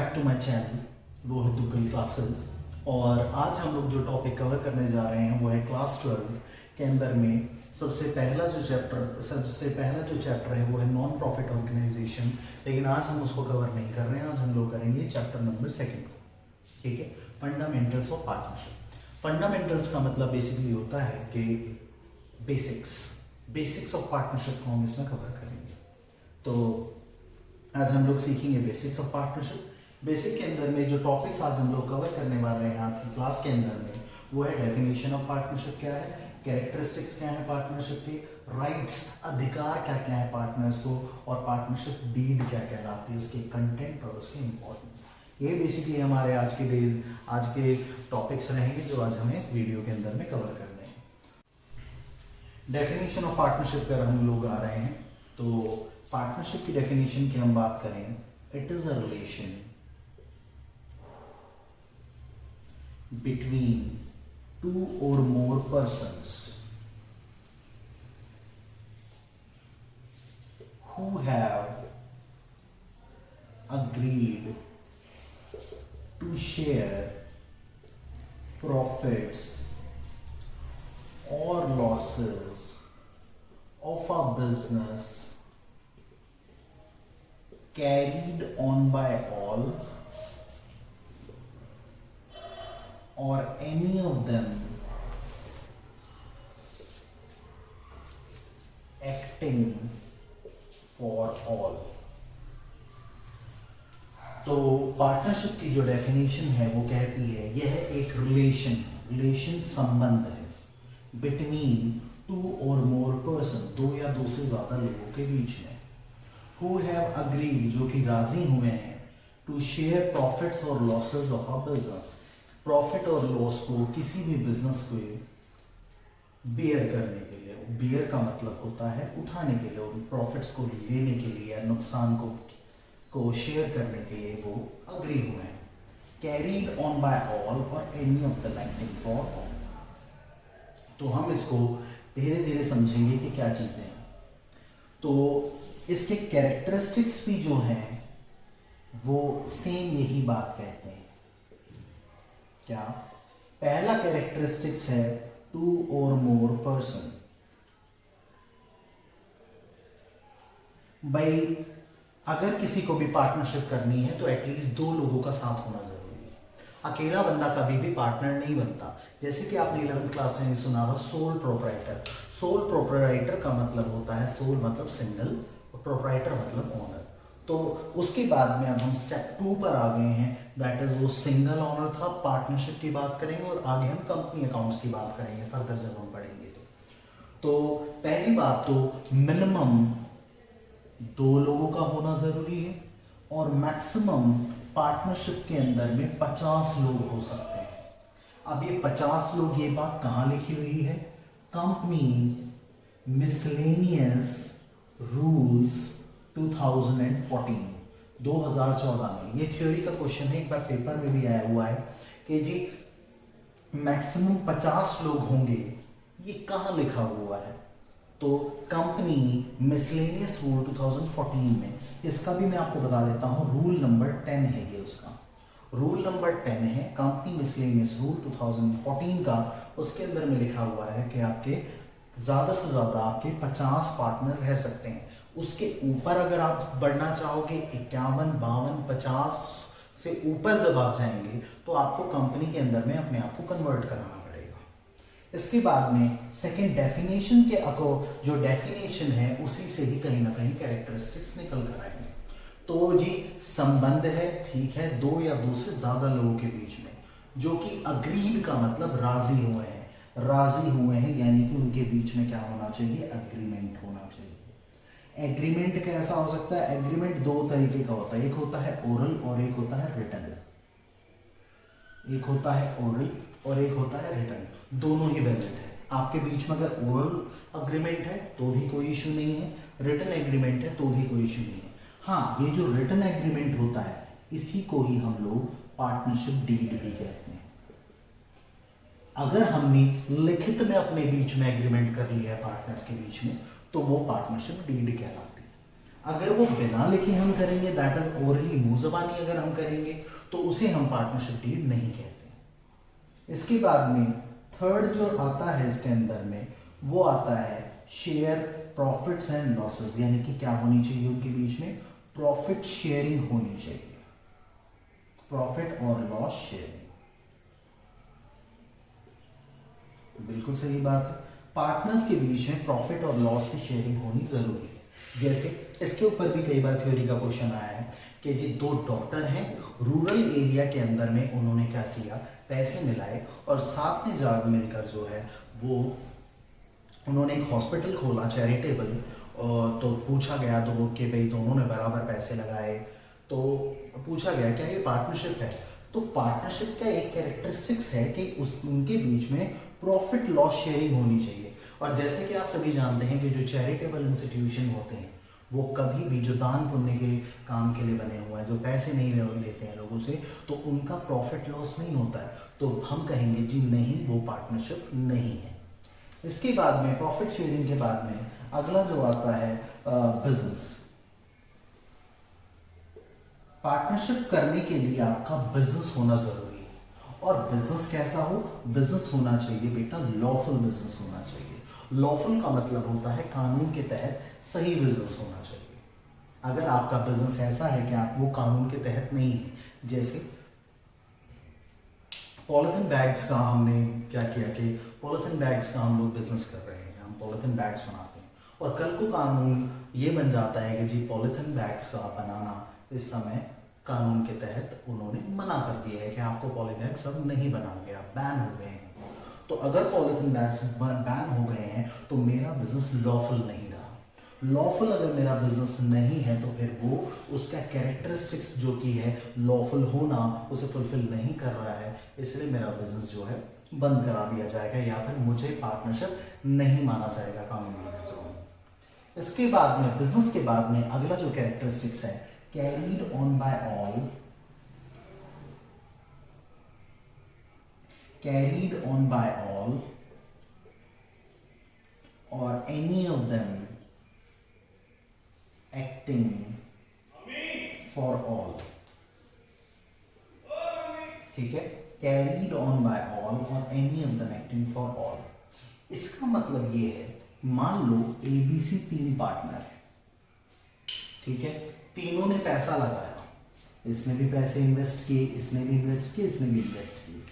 Back to my channel Rohit Duggal classes. और आज हम लोग जो टॉपिक कवर करने जा रहे हैं वो है क्लास 12 के अंदर में सबसे पहला जो चैप्टर है वो है नॉन प्रॉफिट ऑर्गेनाइजेशन। लेकिन आज हम उसको कवर नहीं कर रहे हैं, आज हम लोग करेंगे चैप्टर नंबर 2 को। ठीक है, फंडामेंटल्स ऑफ पार्टनरशिप। फंडामेंटल्स का मतलब बेसिकली होता है कि बेसिक्स ऑफ पार्टनरशिप को हम इसमें कवर करेंगे। तो आज हम लोग सीखेंगे बेसिक्स ऑफ पार्टनरशिप। बेसिक के अंदर में जो टॉपिक्स आज हम लोग कवर करने वाले हैं आज की क्लास के अंदर में वो है डेफिनेशन ऑफ पार्टनरशिप क्या है, कैरेक्टरिस्टिक्स क्या है पार्टनरशिप के, राइट्स अधिकार क्या क्या है पार्टनर्स को, और पार्टनरशिप डीड क्या कहलाती है, उसके कंटेंट और उसके इंपॉर्टेंस। ये बेसिकली हमारे आज के टॉपिक्स रहेंगे जो आज हमें वीडियो के अंदर में कवर करने हैं। डेफिनेशन ऑफ पार्टनरशिप पर हम लोग आ रहे हैं। तो पार्टनरशिप की डेफिनेशन की हम बात करें, it is a relation between two or more persons who have agreed to share profits or losses of a business carried on by all or any of them acting for all। तो partnership की जो definition है वो कहती है यह एक relation संबंध है बिटवीन टू और मोर पर्सन, दो या दो से ज्यादा लोगों के बीच में, हु हैव अग्रीड जो कि राजी हुए हैं, टू शेयर प्रॉफिट्स और losses of a business, profit और लॉस को किसी भी बिजनेस को बेयर करने के लिए। बेयर का मतलब होता है उठाने के लिए, प्रॉफिट्स को लेने के लिए, नुकसान को शेयर करने के लिए वो अग्री हुए हैं। कैरीड ऑन बाय ऑल और any of the acting for all. तो हम इसको धीरे धीरे समझेंगे कि क्या चीजें हैं। तो इसके कैरेक्टरिस्टिक्स भी जो हैं वो सेम यही बात कहते हैं। क्या पहला कैरेक्टरिस्टिक्स है टू और मोर पर्सन। भाई अगर किसी को भी पार्टनरशिप करनी है तो एटलीस्ट दो लोगों का साथ होना जरूरी है। अकेला बंदा कभी भी पार्टनर नहीं बनता। जैसे कि आपने 11th क्लास में सुना था सोल प्रोप्राइटर। सोल प्रोप्राइटर का मतलब होता है, सोल मतलब सिंगल और प्रोप्राइटर मतलब ओनर। तो उसके बाद में अब हम स्टेप 2 पर आ गए हैं, दैट इज वो सिंगल ओनर था। पार्टनरशिप की बात करेंगे और आगे हम कंपनी अकाउंट्स की बात करेंगे फर्दर जब हम पढ़ेंगे। तो पहली बात तो मिनिमम दो लोगों का होना जरूरी है और मैक्सिमम पार्टनरशिप के अंदर में 50 लोग हो सकते हैं। अब ये 50 लोग, ये बात कहाँ लिखी हुई है? कंपनी मिसलेनियस रूल्स 2014 में। ये थ्योरी का क्वेश्चन है, एक बार पेपर में भी आया हुआ है कि जी मैक्सिमम 50 लोग होंगे। ये कहाँ लिखा हुआ है? तो कंपनी मिसलेनियस रूल 2014 में, इसका भी मैं आपको बता देता हूँ, रूल नंबर 10 है ये उसका। रूल नंबर 10 है कंपनी मिसलेनियस रूल 2014 का। उसके अंदर में लिखा हुआ है कि आपके ज्यादा से ज्यादा आपके 50 पार्टनर रह सकते हैं। उसके ऊपर अगर आप बढ़ना चाहोगे 51, 52, 50 से ऊपर जब आप जाएंगे तो आपको कंपनी के अंदर में अपने आप को कन्वर्ट कराना पड़ेगा। इसके बाद में सेकंड डेफिनेशन के जो डेफिनेशन है उसी से ही कहीं ना कहीं कैरेक्टरिस्टिक्स निकल कर आएंगे। तो जी संबंध है, ठीक है, दो या दो से ज्यादा लोगों के बीच में, जो कि अग्रीड का मतलब राजी हुए हैं, यानी कि उनके बीच में क्या होना चाहिए? एग्रीमेंट होना चाहिए। एग्रीमेंट कैसा हो सकता है? एग्रीमेंट दो तरीके का होता है, एक होता है ओरल और एक होता है रिटन। एक होता है ओरल और एक होता है रिटन, दोनों ही वैलिड है। आपके बीच में अगर ओरल अग्रीमेंट है तो भी कोई इशू नहीं है, रिटन एग्रीमेंट है तो भी कोई इशू नहीं है। हाँ, ये जो रिटन एग्रीमेंट होता है इसी को ही हम लोग पार्टनरशिप डीड भी कहते हैं। अगर हमने लिखित में अपने बीच में एग्रीमेंट कर लिया है पार्टनर्स के बीच में तो वो पार्टनरशिप डीड कहलाती है। अगर वो बिना लिखे हम करेंगे, दैट इज ओरली, मुंह ज़बानी अगर हम करेंगे, तो उसे हम पार्टनरशिप डीड नहीं कहते। इसके बाद में थर्ड जो आता है इसके अंदर में, वो आता है शेयर प्रॉफिट्स एंड लॉसेस, यानी कि क्या होनी चाहिए उनके बीच में, प्रॉफिट शेयरिंग होनी चाहिए, प्रॉफिट और लॉस शेयरिंग। बिल्कुल सही बात है, पार्टनर्स के बीच में प्रॉफिट और लॉस की शेयरिंग होनी जरूरी है। जैसे इसके ऊपर भी कई बार थ्योरी का क्वेश्चन आया है कि जी दो डॉक्टर हैं, रूरल एरिया के अंदर में उन्होंने क्या किया, पैसे मिलाए और साथ में जाग मिलकर जो है वो उन्होंने एक हॉस्पिटल खोला चैरिटेबल। तो पूछा गया तो वो कि भाई दोनों ने बराबर पैसे लगाए, तो पूछा गया क्या ये पार्टनरशिप है। तो पार्टनरशिप का एक कैरेक्टरिस्टिक्स है कि उनके बीच में प्रॉफिट लॉस शेयरिंग होनी चाहिए। और जैसे कि आप सभी जानते हैं कि जो चैरिटेबल इंस्टीट्यूशन होते हैं वो कभी भी, जो दान पुण्य के काम के लिए बने हुए हैं, जो पैसे नहीं लेते हैं लोगों से, तो उनका प्रॉफिट लॉस नहीं होता है। तो हम कहेंगे जी नहीं, वो पार्टनरशिप नहीं है। इसके बाद में प्रॉफिट शेयरिंग के बाद में अगला जो आता है बिजनेस। पार्टनरशिप करने के लिए आपका बिजनेस होना जरूरी है। और बिजनेस कैसा हो, बिजनेस होना चाहिए बेटा लॉफुल बिजनेस होना चाहिए। लॉफुल का मतलब होता है कानून के तहत सही बिजनेस होना चाहिए। अगर आपका बिजनेस ऐसा है कि आप वो कानून के तहत नहीं है, जैसे पॉलिथीन बैग्स का हमने क्या किया कि पॉलिथीन बैग्स का हम लोग बिजनेस कर रहे हैं, हम पॉलिथीन बैग्स बनाते हैं और कल को कानून ये बन जाता है कि जी पॉलिथीन बैग्स का बनाना इस समय कानून के तहत उन्होंने मना कर दिया है कि आपको पॉली बैग्स अब नहीं बनाओगे, आप बैन हो गए हैं। तो अगर पॉलिथीन बैग्स बैन हो गए हैं तो मेरा बिजनेस लॉफुल नहीं रहा। लॉफुल अगर मेरा बिजनेस नहीं है तो फिर वो उसका कैरेक्टरिस्टिक्स जो कि है लॉफुल होना, उसे फुलफिल नहीं कर रहा है, इसलिए मेरा बिजनेस जो है बंद करा दिया जाएगा या फिर मुझे पार्टनरशिप नहीं माना जाएगा कानूनी नजरों में। इसके बाद में बिजनेस के बाद में अगला जो कैरेक्टरिस्टिक्स है, carried on by all, carried on by all or any of them acting for all। ठीक है, carried on by all or any of them acting for all। इसका मतलब ये है, मान लो ABC 3 पार्टनर है, ठीक है, तीनों ने पैसा लगाया, इसने भी पैसे इन्वेस्ट किए, इसने भी इन्वेस्ट किए, इसने भी इन्वेस्ट किए।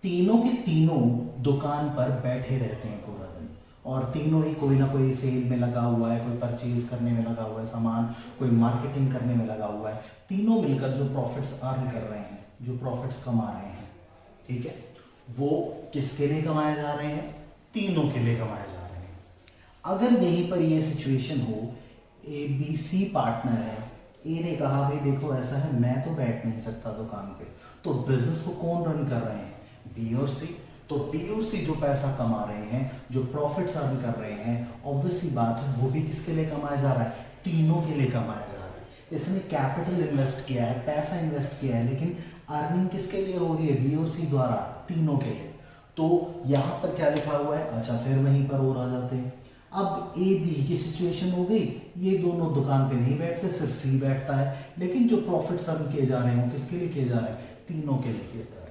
तीनों के तीनों दुकान पर बैठे रहते हैं पूरा दिन और तीनों ही कोई ना कोई सेल में लगा हुआ है, कोई परचेज करने में लगा हुआ है सामान, कोई मार्केटिंग करने में लगा हुआ है। तीनों मिलकर जो प्रॉफिट्स अर्न कर रहे हैं, जो प्रॉफिट्स कमा रहे हैं, ठीक है, वो किसके लिए कमाए जा रहे हैं, तीनों के लिए कमाए जा रहे हैं। अगर यहीं पर ये सिचुएशन हो, ABC पार्टनर है, ए ने कहा भाई देखो ऐसा है, मैं तो बैठ नहीं सकता दुकान पे, तो बिजनेस को कौन रन कर रहे हैं, बी और सी। तो बी और सी जो पैसा कमा रहे हैं, जो प्रॉफिट्स अर्न कर रहे हैं, ऑब्वियसली बात है वो भी किसके लिए कमाया जा रहा है, तीनों के लिए कमाया जा रहा है। इसने कैपिटल इन्वेस्ट किया है, पैसा इन्वेस्ट किया है, लेकिन अर्निंग किसके लिए हो रही है, बी और सी द्वारा, तीनों के लिए। तो यहां पर क्या लिखा हुआ है, अच्छा फिर वहीं पर और आ जाते हैं। अब ए बी की सिचुएशन हो गई, ये दोनों दुकान पे नहीं बैठते, सिर्फ सी बैठता है, लेकिन जो प्रॉफिट्स अर्न किए जा रहे हैं वो किसके लिए किए जा रहे हैं, तीनों के लिए किए जा रहे हैं।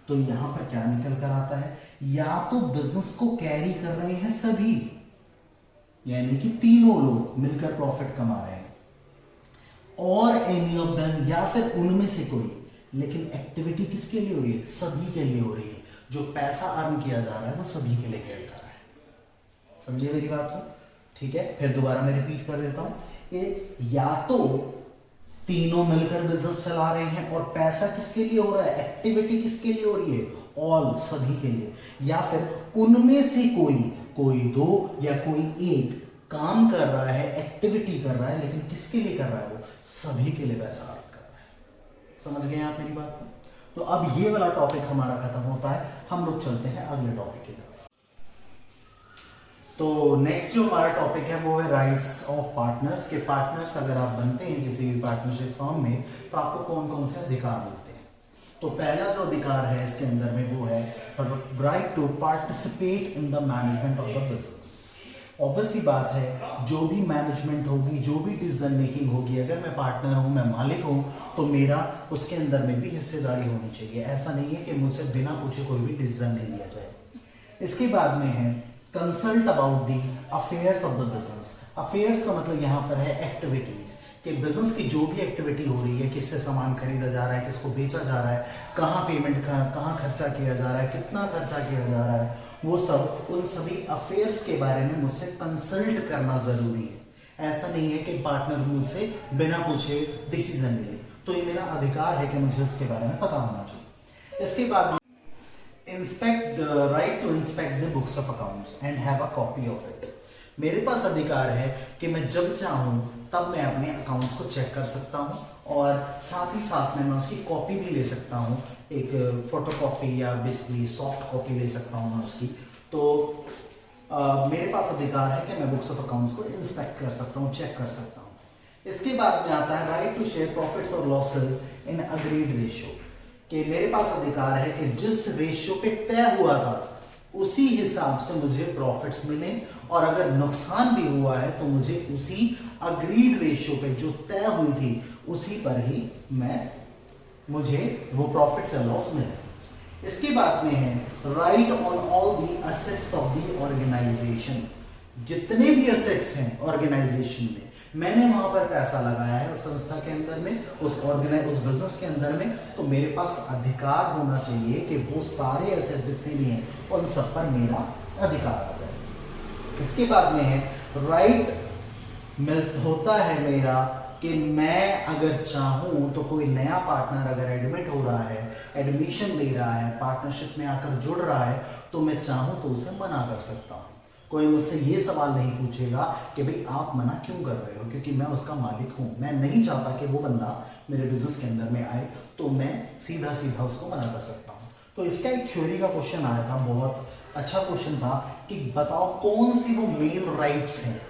तो यहां पर क्या निकल कर आता है, या तो बिजनेस को कैरी कर रहे हैं सभी, यानी कि तीनों लोग मिलकर प्रॉफिट कमा रहे हैं, और एनी ऑफ देम, या फिर उनमें से कोई, लेकिन एक्टिविटी किसके लिए हो रही है, सभी के लिए हो रही है। जो पैसा अर्न किया जा रहा है वो सभी के लिए किया जा रहा है। समझिए मेरी बात को, ठीक है। फिर दोबारा मैं रिपीट कर देता हूं, या तो तीनों मिलकर बिजनेस चला रहे हैं और पैसा किसके लिए हो रहा है, एक्टिविटी किसके लिए हो रही है, ऑल, सभी के लिए, या फिर उनमें से कोई दो या कोई एक काम कर रहा है, एक्टिविटी कर रहा है, लेकिन किसके लिए कर रहा है, वो सभी के लिए पैसा अर्न कर रहा है। समझ गए आप मेरी बात को? तो अब ये वाला टॉपिक हमारा खत्म होता है, हम लोग चलते हैं अगले टॉपिक की तरफ। तो नेक्स्ट जो हमारा टॉपिक है वो है राइट्स ऑफ पार्टनर्स के। पार्टनर्स अगर आप बनते हैं किसी भी पार्टनरशिप फर्म में तो आपको कौन कौन से अधिकार मिलते हैं। तो पहला जो अधिकार है इसके अंदर में वो है right to participate in the management of the business. Obviously बात है, जो भी मैनेजमेंट होगी, जो भी डिसीजन मेकिंग होगी, अगर मैं पार्टनर हूँ, मैं मालिक हूँ, तो मेरा उसके अंदर में भी हिस्सेदारी होनी चाहिए। ऐसा नहीं है कि मुझसे बिना पूछे कोई भी डिसीजन नहीं लिया जाए। इसके बाद में है consult about the affairs of the business. Affairs का मतलब यहाँ पर है एक्टिविटीज, कि बिजनेस की जो भी एक्टिविटी हो रही है, किससे सामान खरीदा जा रहा है, किसको बेचा जा रहा है, कहाँ पेमेंट कहाँ खर्चा किया जा रहा है, कितना खर्चा किया जा रहा है, वो सब, उन सभी अफेयर्स के बारे में मुझसे कंसल्ट करना जरूरी है। ऐसा नहीं है कि पार्टनर मुझसे बिना पूछे डिसीजन ले ले, तो ये मेरा अधिकार है कि मुझे इसके बारे में पता होना चाहिए। इसके बाद inspect the right to inspect the books of accounts and have a copy of it. मेरे पास अधिकार है कि मैं जब चाहूँ तब मैं अपने अकाउंट्स को चेक कर सकता हूँ, और साथ ही साथ में मैं उसकी कॉपी भी ले सकता हूँ, एक फोटो कॉपी या बेसिकली सॉफ्ट कॉपी ले सकता हूँ मैं उसकी। तो मेरे पास अधिकार है कि मैं बुक्स ऑफ अकाउंट्स को इंस्पेक्ट कर सकता हूँ, चेक कर सकता हूँ। इसके बाद में आता है राइट टू शेयर प्रॉफिट्स और लॉसेस इन अग्रीड रेशियो, कि मेरे पास अधिकार है कि जिस रेशियो पे तय हुआ था उसी हिसाब से मुझे प्रॉफिट्स मिले, और अगर नुकसान भी हुआ है तो मुझे उसी अग्रीड रेशियो पे जो तय हुई थी उसी पर ही मुझे वो प्रॉफिट्स या लॉस मिले। इसके बाद में है right on all the assets of the organisation. जितने भी असेट्स हैं ऑर्गेनाइजेशन में, मैंने वहां पर पैसा लगाया है उस संस्था के अंदर में, उस बिजनेस के अंदर में, तो मेरे पास अधिकार होना चाहिए कि वो सारे एसेट जितने भी हैं उन सब पर मेरा अधिकार आ जाए। इसके बाद में है राइट होता है मेरा कि मैं अगर चाहूँ तो कोई नया पार्टनर अगर एडमिट हो रहा है, एडमिशन ले रहा है, पार्टनरशिप में आकर जुड़ रहा है, तो मैं चाहूँ तो उसे मना कर सकता हूँ। कोई मुझसे ये सवाल नहीं पूछेगा कि भाई आप मना क्यों कर रहे हो, क्योंकि मैं उसका मालिक हूँ। मैं नहीं चाहता कि वो बंदा मेरे बिजनेस के अंदर में आए, तो मैं सीधा सीधा उसको मना कर सकता हूँ। तो इसका एक थ्योरी का क्वेश्चन आया था, बहुत अच्छा क्वेश्चन था, कि बताओ कौन सी वो मेन राइट्स हैं,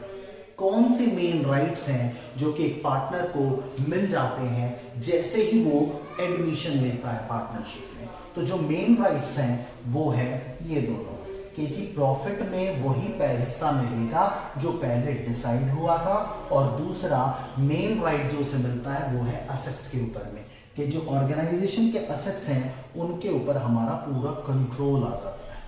कौन से मेन राइट्स हैं जो कि एक पार्टनर को मिल जाते हैं जैसे ही वो एडमिशन लेता है पार्टनरशिप में। तो जो मेन राइट्स हैं वो है ये दोनों, कि जी प्रॉफिट में वही हिस्सा मिलेगा जो पहले डिसाइड हुआ था, और दूसरा मेन राइट जो उसे मिलता है वो है असेट्स के ऊपर में, कि जो ऑर्गेनाइजेशन के असेट्स हैं उनके ऊपर हमारा पूरा कंट्रोल आ जाता है।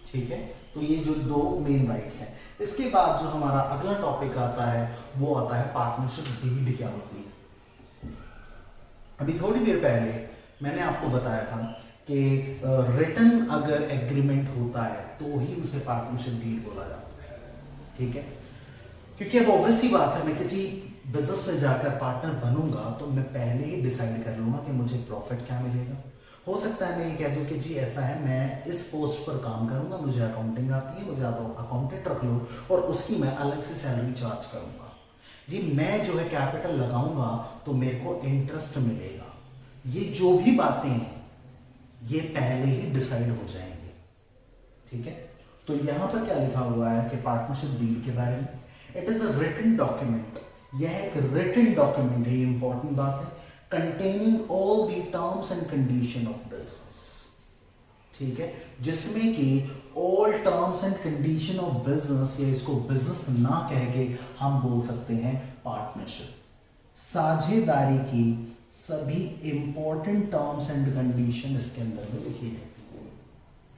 ठीक है, तो ये जो दो मेन राइट्स हैं। इसके बाद जो हमारा अगला टॉपिक आता है वो आता है पार्टनरशिप डीड क्या होती है। अभी थोड़ी देर पहले मैंने आपको बताया था कि रिटन अगर एग्रीमेंट होता है तो ही उसे पार्टनरशिप डीड बोला जाता है। ठीक है, क्योंकि अब ऑब्वियसली बात है, मैं किसी बिजनेस में जाकर पार्टनर बनूंगा तो मैं पहले ही डिसाइड कर लूंगा कि मुझे प्रॉफिट क्या मिलेगा। हो सकता है मैं ये कह दूं कि जी ऐसा है, मैं इस पोस्ट पर काम करूंगा, मुझे अकाउंटिंग आती है, मुझे आप अकाउंटेंट रख लो और उसकी मैं अलग से सैलरी चार्ज करूंगा। जी मैं जो है कैपिटल लगाऊंगा तो मेरे को इंटरेस्ट मिलेगा। ये जो भी बातें हैं ये पहले ही डिसाइड हो जाएंगे। ठीक है, तो यहां पर क्या लिखा हुआ है कि पार्टनरशिप डीड के बारे में, it is a written document. यह एक रिटन डॉक्यूमेंट है, इंपॉर्टेंट बात है, containing all the terms and condition of business. ठीक है, जिसमें कि all terms and condition of business, या इसको बिजनेस ना कह के हम बोल सकते हैं पार्टनरशिप, साझेदारी की सभी इंपॉर्टेंट टर्म्स एंड कंडीशन इसके अंदर में लिखी रहती है।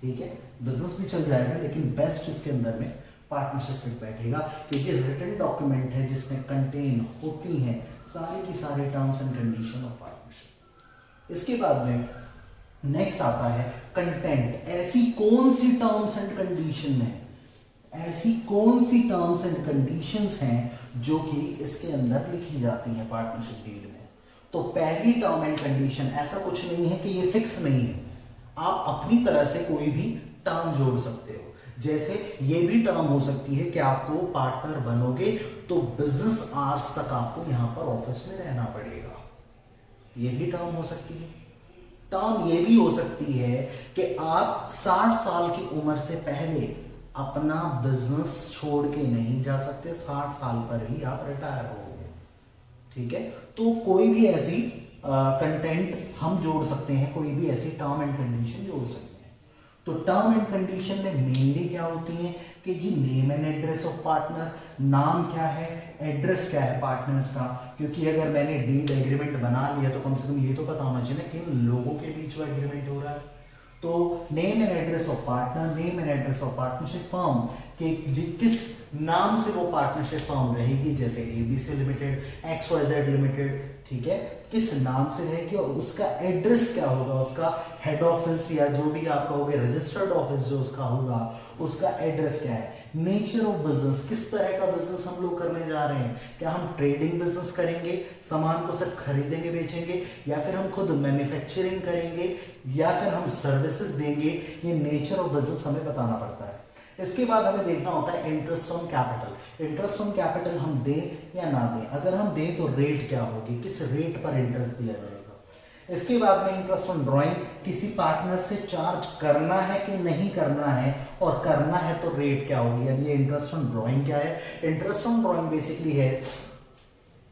ठीक है, बिजनेस भी चल जाएगा लेकिन बेस्ट इसके अंदर में पार्टनरशिप फिट बैठेगा, कि ये रिटन डॉक्यूमेंट है जिसमें कंटेन होती हैं सारे की सारे terms and condition of partnership. इसके बाद में नेक्स्ट आता है कंटेंट। ऐसी कौन सी टर्म्स एंड कंडीशन है, ऐसी कौन सी टर्म्स एंड कंडीशंस हैं जो कि इसके अंदर लिखी जाती हैं पार्टनरशिप डीड में। तो पहली टर्म एंड कंडीशन, ऐसा कुछ नहीं है कि ये फिक्स नहीं है, आप अपनी तरह से कोई भी टर्म जोड़ सकते हो। जैसे ये भी टर्म हो सकती है कि आपको पार्टनर बनोगे तो बिजनेस आवर्स तक आपको यहां पर ऑफिस में रहना पड़ेगा, ये भी टर्म हो सकती है। टर्म ये भी हो सकती है कि आप 60 साल की उम्र से पहले अपना बिजनेस छोड़ के नहीं जा सकते, 60 साल पर ही आप रिटायर होगे। ठीक है, तो कोई भी ऐसी कंटेंट हम जोड़ सकते हैं, कोई भी ऐसी टर्म एंड कंडीशन जोड़ सकते हैं। तो टर्म एंड कंडीशन में मेनली क्या होती है कि जी name and address of partner, नाम क्या है, एड्रेस क्या है पार्टनर्स का, क्योंकि अगर मैंने डीड एग्रीमेंट बना लिया तो कम से कम ये तो पता होना चाहिए ना किन लोगों के बीच वो एग्रीमेंट हो रहा है। तो name and address of partner, name and address of partnership firm कि किस नाम से वो पार्टनरशिप फर्म रहेगी, जैसे एबीसी लिमिटेड, XYZ लिमिटेड, ठीक है, किस नाम से रहेगी और उसका एड्रेस क्या होगा, उसका हेड ऑफिस या जो भी आप कहोगे रजिस्टर्ड ऑफिस जो उसका होगा उसका एड्रेस क्या है। नेचर ऑफ बिजनेस, किस तरह का बिजनेस हम लोग करने जा रहे हैं, क्या हम ट्रेडिंग बिजनेस करेंगे, सामान को सिर्फ खरीदेंगे बेचेंगे, या फिर हम खुद मैन्युफैक्चरिंग करेंगे, या फिर हम सर्विसेज देंगे, ये नेचर ऑफ बिजनेस हमें बताना पड़ता है। इसके बाद हमें देखना होता है interest on capital. Interest on capital हम दें या ना दें, अगर हम दें तो रेट क्या होगी, किस रेट पर इंटरेस्ट दिया जाएगा। इसके बाद में इंटरेस्ट ऑन ड्राइंग, किसी पार्टनर से चार्ज करना है कि नहीं करना है, और करना है तो रेट क्या होगी। अब ये इंटरेस्ट ऑन ड्राइंग क्या है, इंटरेस्ट ऑन ड्राइंग बेसिकली है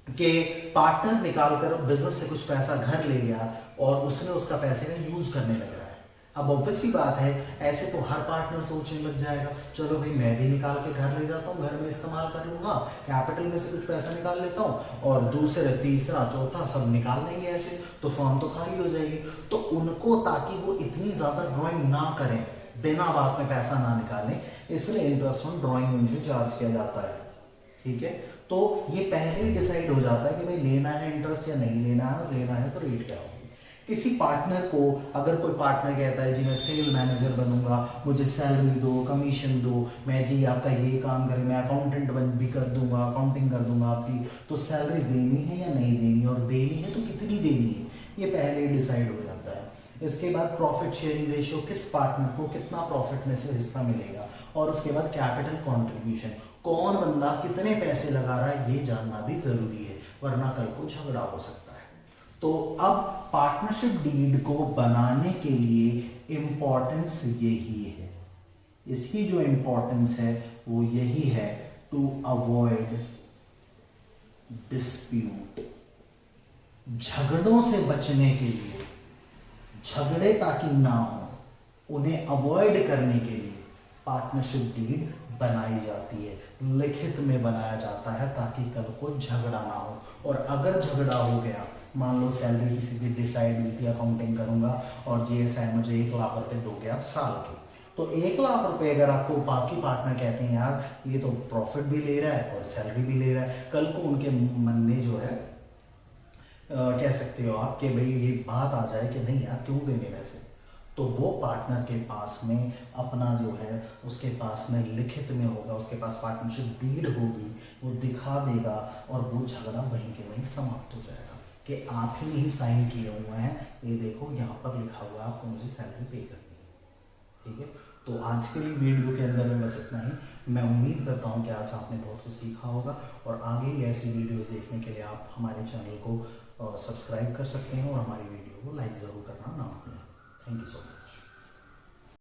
कि पार्टनर निकाल कर बिजनेस से कुछ पैसा घर ले गया और उसने उसका पैसे का यूज करने लग रहा है। अब ऑब्वियसली बात है, ऐसे तो हर पार्टनर सोचने लग जाएगा चलो भाई मैं भी निकाल के घर ले जाता हूँ, घर में इस्तेमाल कर लूंगा, कैपिटल में से कुछ पैसा निकाल लेता हूँ, और दूसरा तीसरा चौथा सब निकाल लेंगे ऐसे, तो फर्म तो खाली हो जाएगी। तो उनको, ताकि वो इतनी ज्यादा ड्राइंग ना करें, बिना बात में पैसा ना निकालें, इसलिए इंटरेस्ट ऑन ड्राइंग उनसे चार्ज किया जाता है। ठीक है, तो ये पहले ही डिसाइड हो जाता है कि भाई लेना है इंटरेस्ट या नहीं लेना है, और लेना है तो रेट क्या होगी। किसी पार्टनर को, अगर कोई पार्टनर कहता है जी मैं सेल मैनेजर बनूंगा, मुझे सैलरी दो, कमीशन दो, मैं जी आपका ये काम करें, मैं अकाउंटेंट बन भी कर दूंगा, अकाउंटिंग कर दूंगा आपकी, तो सैलरी देनी है या नहीं देनी, और देनी है तो कितनी देनी है, ये पहले ही डिसाइड हो जाता है। इसके बाद प्रॉफिट शेयरिंग रेशियो, किस पार्टनर को कितना प्रॉफिट में से हिस्सा मिलेगा, और उसके बाद कैपिटल कॉन्ट्रीब्यूशन, कौन बंदा कितने पैसे लगा रहा है ये जानना भी जरूरी है, वरना कल को झगड़ा हो सकता है। तो अब पार्टनरशिप डीड को बनाने के लिए इंपॉर्टेंस यही है, इसकी जो इंपॉर्टेंस है वो यही है, टू अवॉइड डिस्प्यूट, झगड़ों से बचने के लिए, झगड़े ताकि ना हो उन्हें अवॉइड करने के लिए पार्टनरशिप डीड बनाई जाती है, लिखित में बनाया जाता है, ताकि कल को झगड़ा ना हो। और अगर झगड़ा हो गया, मान लो सैलरी किसी की डिसाइड हुई थी, अकाउंटिंग करूंगा और जीएसआई मुझे 1 लाख रुपए दोगे आप साल के, तो 1 लाख रुपए अगर आपको बाकी पार्टनर कहते हैं यार ये तो प्रॉफिट भी ले रहा है और सैलरी भी ले रहा है, कल को उनके मन में जो है कह सकते हो आप कि भाई ये बात आ जाए कि नहीं यार क्यों देंगे वैसे, तो वो पार्टनर के पास में अपना जो है उसके पास में लिखित में होगा, उसके पास पार्टनरशिप डीड होगी, वो दिखा देगा और वो झगड़ा वहीं के वहीं समाप्त हो जाएगा कि आप ही नहीं साइन किए हुए हैं, ये देखो यहाँ पर लिखा हुआ है आपको मुझे सैलरी पे करनी है। ठीक है, तो आज के लिए वीडियो के अंदर में बस इतना ही। मैं उम्मीद करता हूँ कि आज आपने बहुत कुछ सीखा होगा, और आगे ही ऐसी वीडियोस देखने के लिए आप हमारे चैनल को सब्सक्राइब कर सकते हैं और हमारी वीडियो को लाइक ज़रूर करना ना भूलें। Thank you so much.